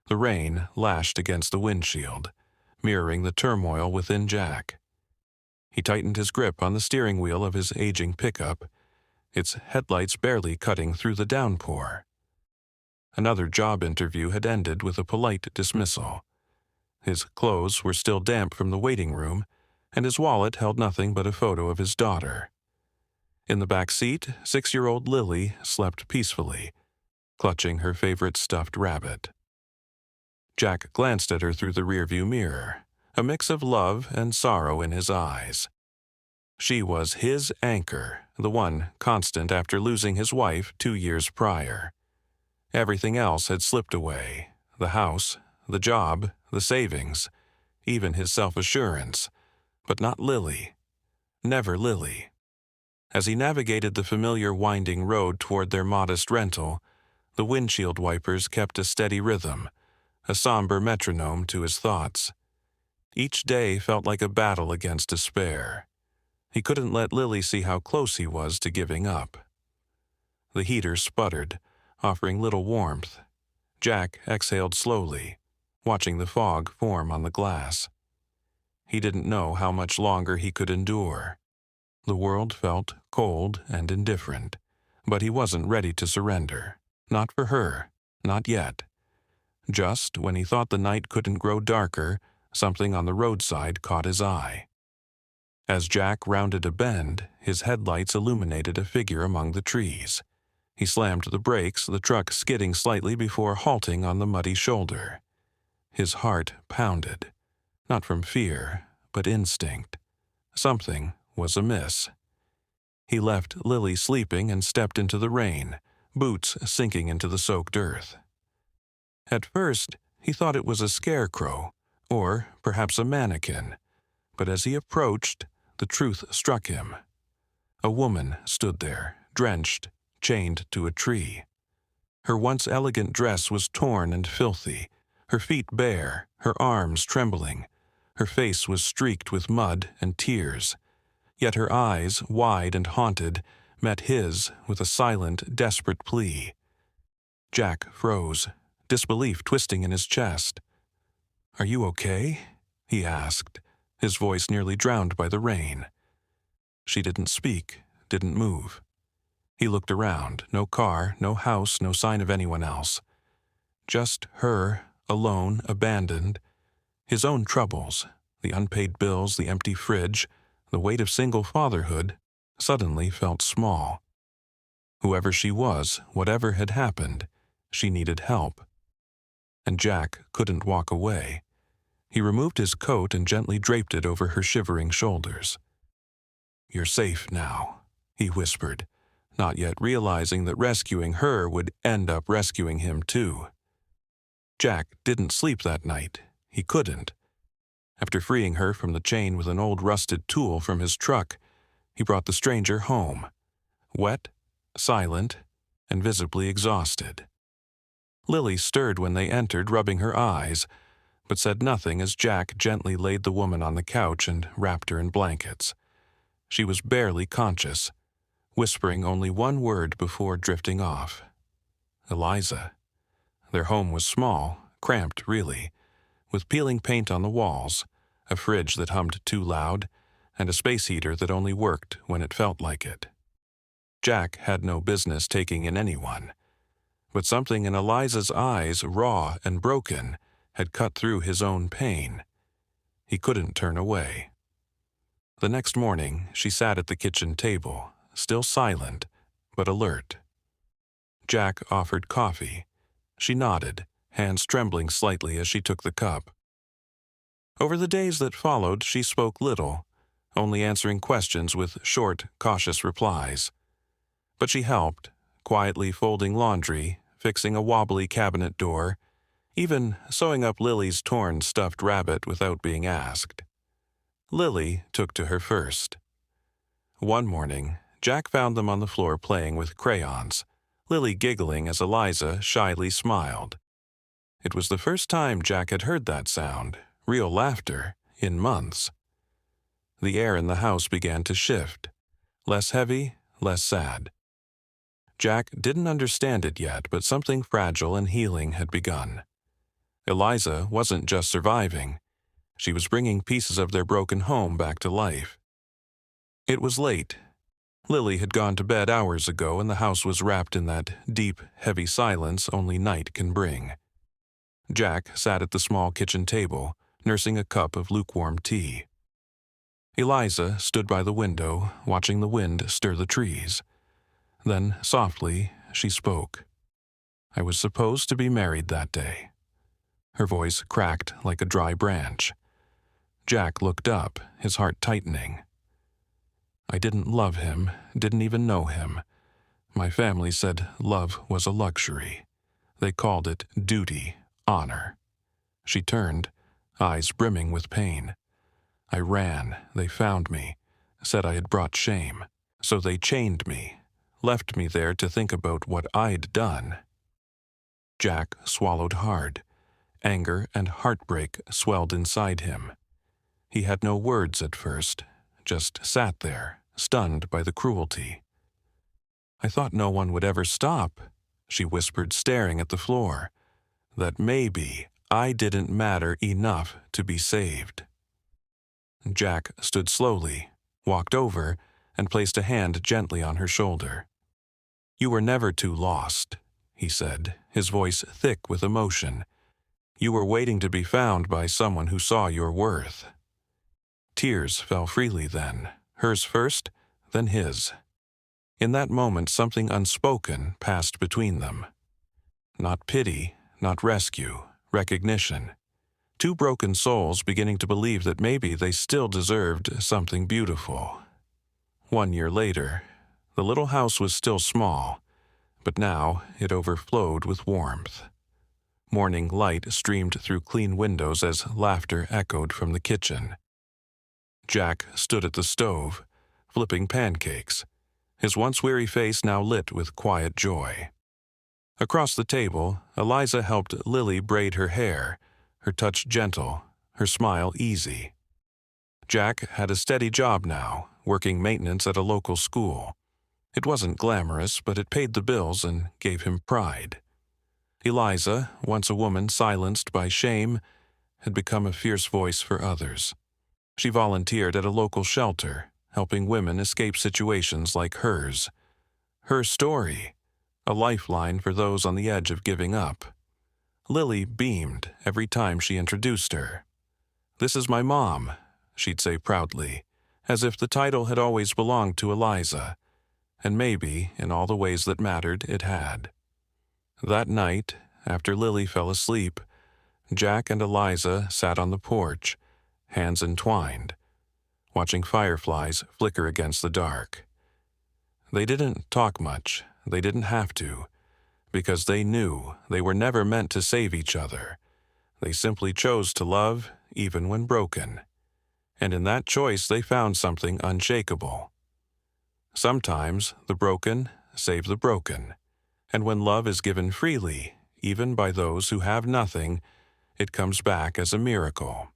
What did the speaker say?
The rain lashed against the windshield, mirroring the turmoil within Jack. He tightened his grip on the steering wheel of his aging pickup, its headlights barely cutting through the downpour. Another job interview had ended with a polite dismissal. His clothes were still damp from the waiting room, and his wallet held nothing but a photo of his daughter. In the back seat, 6-year-old Lily slept peacefully, clutching her favorite stuffed rabbit. Jack glanced at her through the rearview mirror, a mix of love and sorrow in his eyes. She was his anchor, the one constant after losing his wife 2 years prior. Everything else had slipped away: the house, the job, the savings, even his self-assurance, but not Lily. Never Lily. As he navigated the familiar winding road toward their modest rental, the windshield wipers kept a steady rhythm, a somber metronome to his thoughts. Each day felt like a battle against despair. He couldn't let Lily see how close he was to giving up. The heater sputtered, offering little warmth. Jack exhaled slowly, watching the fog form on the glass. He didn't know how much longer he could endure. The world felt cold and indifferent, but he wasn't ready to surrender. Not for her, not yet. Just when he thought the night couldn't grow darker, something on the roadside caught his eye. As Jack rounded a bend, his headlights illuminated a figure among the trees. He slammed the brakes, the truck skidding slightly before halting on the muddy shoulder. His heart pounded, not from fear, but instinct. Something was amiss. He left Lily sleeping and stepped into the rain, boots sinking into the soaked earth. At first, he thought it was a scarecrow, or perhaps a mannequin, but as he approached, the truth struck him. A woman stood there, drenched, chained to a tree. Her once elegant dress was torn and filthy, her feet bare, her arms trembling. Her face was streaked with mud and tears, yet her eyes, wide and haunted, met his with a silent, desperate plea. Jack froze, disbelief twisting in his chest. "Are you okay?" he asked, his voice nearly drowned by the rain. She didn't speak, didn't move. He looked around. No car, no house, no sign of anyone else. Just her, alone, abandoned. His own troubles, the unpaid bills, the empty fridge, the weight of single fatherhood, suddenly felt small. Whoever she was, whatever had happened, she needed help. And Jack couldn't walk away. He removed his coat and gently draped it over her shivering shoulders. "You're safe now," he whispered, not yet realizing that rescuing her would end up rescuing him too. Jack didn't sleep that night. He couldn't. After freeing her from the chain with an old rusted tool from his truck, he brought the stranger home, wet, silent, and visibly exhausted. Lily stirred when they entered, rubbing her eyes, but said nothing as Jack gently laid the woman on the couch and wrapped her in blankets. She was barely conscious, whispering only one word before drifting off. Eliza. Their home was small, cramped really, with peeling paint on the walls, a fridge that hummed too loud, and a space heater that only worked when it felt like it. Jack had no business taking in anyone, but something in Eliza's eyes, raw and broken, had cut through his own pain. He couldn't turn away. The next morning, she sat at the kitchen table, still silent, but alert. Jack offered coffee. She nodded, hands trembling slightly as she took the cup. Over the days that followed, she spoke little, only answering questions with short, cautious replies. But she helped, quietly folding laundry, fixing a wobbly cabinet door, even sewing up Lily's torn stuffed rabbit without being asked. Lily took to her first. One morning, Jack found them on the floor playing with crayons, Lily giggling as Eliza shyly smiled. It was the first time Jack had heard that sound, real laughter, in months. The air in the house began to shift, less heavy, less sad. Jack didn't understand it yet, but something fragile and healing had begun. Eliza wasn't just surviving. She was bringing pieces of their broken home back to life. It was late. Lily had gone to bed hours ago, and the house was wrapped in that deep, heavy silence only night can bring. Jack sat at the small kitchen table, nursing a cup of lukewarm tea. Eliza stood by the window, watching the wind stir the trees. Then, softly, she spoke. "I was supposed to be married that day." Her voice cracked like a dry branch. Jack looked up, his heart tightening. "I didn't love him, didn't even know him. My family said love was a luxury. They called it duty, honor." She turned, eyes brimming with pain. "I ran, they found me, said I had brought shame. So they chained me, left me there to think about what I'd done." Jack swallowed hard. Anger and heartbreak swelled inside him. He had no words at first, just sat there, stunned by the cruelty. "I thought no one would ever stop," she whispered, staring at the floor. "That maybe I didn't matter enough to be saved." Jack stood slowly, walked over, and placed a hand gently on her shoulder. "You were never too lost," he said, his voice thick with emotion. "You were waiting to be found by someone who saw your worth." Tears fell freely then, hers first, then his. In that moment, something unspoken passed between them. Not pity, not rescue, recognition. Two broken souls beginning to believe that maybe they still deserved something beautiful. 1 year later, the little house was still small, but now it overflowed with warmth. Morning light streamed through clean windows as laughter echoed from the kitchen. Jack stood at the stove, flipping pancakes, his once weary face now lit with quiet joy. Across the table, Eliza helped Lily braid her hair, her touch gentle, her smile easy. Jack had a steady job now, working maintenance at a local school. It wasn't glamorous, but it paid the bills and gave him pride. Eliza, once a woman silenced by shame, had become a fierce voice for others. She volunteered at a local shelter, helping women escape situations like hers. Her story, a lifeline for those on the edge of giving up. Lily beamed every time she introduced her. "This is my mom," she'd say proudly, as if the title had always belonged to Eliza, and maybe, in all the ways that mattered, it had. That night, after Lily fell asleep, Jack and Eliza sat on the porch, hands entwined, watching fireflies flicker against the dark. They didn't talk much, they didn't have to, because they knew they were never meant to save each other. They simply chose to love, even when broken. And in that choice they found something unshakable. Sometimes the broken save the broken, and when love is given freely, even by those who have nothing, it comes back as a miracle.